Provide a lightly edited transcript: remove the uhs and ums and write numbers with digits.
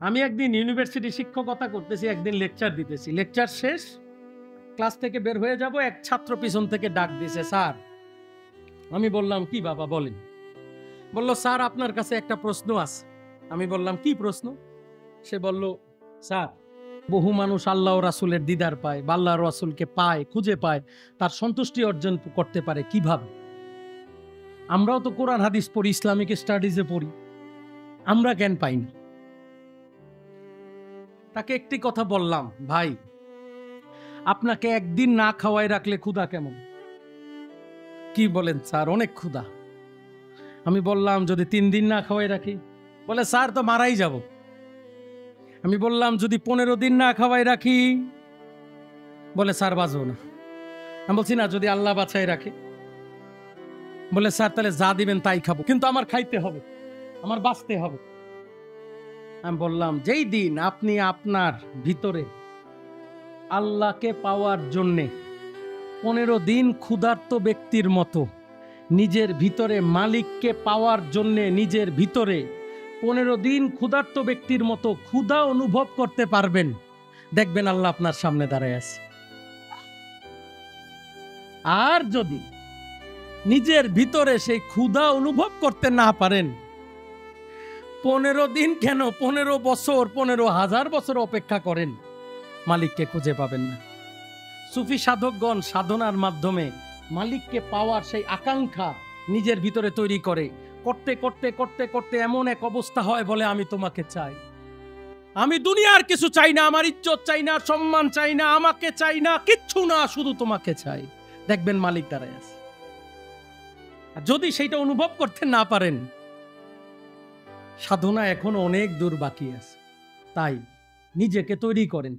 আমি একদিন ইউনিভার্সিটি শিক্ষকতা করতেছি, একদিন লেকচার দিতেছি, লেকচার শেষ, ক্লাস থেকে বের হয়ে যাব, এক ছাত্র পিছন থেকে ডাক দিয়েছে, স্যার। আমি বললাম, কি বাবা বলেন? বলল, স্যার আপনার কাছে একটা প্রশ্ন আছে। আমি বললাম, কি প্রশ্ন? সে বলল, স্যার, বহু মানুষ আল্লাহ রাসূলের দিদার পায় বা আল্লাহ রাসূলকে পায়, খুঁজে পায়, তার সন্তুষ্টি অর্জন করতে পারে কিভাবে? আমরাও তো কোরআন হাদিস পড়ি, ইসলামিক স্টাডিজে পড়ি, আমরা জ্ঞান পাই না। তাকে একটি কথা বললাম, ভাই, আপনাকে একদিন না খাওয়াই রাখলে ক্ষুধা কেমন? কি বলেন স্যার, অনেক ক্ষুধা। আমি বললাম, যদি 3 দিন না খাওয়াই রাখি? বলে, স্যার তো মারাই যাব। আমি বললাম, যদি 15 দিন না খাওয়াই রাখি? বলে, স্যার বাঁচবো না। আমি বলছি, না, যদি আল্লাহ বাঁচাই রাখে? বলে, স্যার তাহলে যা দিবেন তাই খাবো, কিন্তু আমার খাইতে হবে, আমার বাঁচতে হবে। আমি বললাম, যেই দিন আপনি আপনার ভিতরে আল্লাহকে পাওয়ার জন্যে 15 দিন ক্ষুধার্ত ব্যক্তির মতো নিজের ভিতরে মালিককে পাওয়ার জন্যে নিজের ভিতরে 15 দিন ক্ষুধার্ত ব্যক্তির মতো ক্ষুধা অনুভব করতে পারবেন, দেখবেন আল্লাহ আপনার সামনে দাঁড়ায় আছে। আর যদি নিজের ভিতরে সেই ক্ষুধা অনুভব করতে না পারেন, 15 দিন কেন, 15 বছর, 15,000 বছর অপেক্ষা করেন, মালিককে খুঁজে পাবেন না। সুফি সাধকগণ সাধনার মাধ্যমে মালিককে পাওয়ার সেই আকাঙ্ক্ষা নিজের ভিতরে তৈরি করে, করতে করতে করতে করতে এমন এক অবস্থা হয়, বলে, আমি তোমাকে চাই, আমি দুনিয়ার কিছু চাই না, আমার ইজ্জত চাই না, সম্মান চাই না, আমাকে চাই না, কিচ্ছু না, শুধু তোমাকে চাই। দেখবেন মালিক দাঁড়ায় আছে। আর যদি সেইটা অনুভব করতে না পারেন, সাধনা এখনো অনেক দূর বাকি আছে। তাই নিজেকে তৈরি করেন,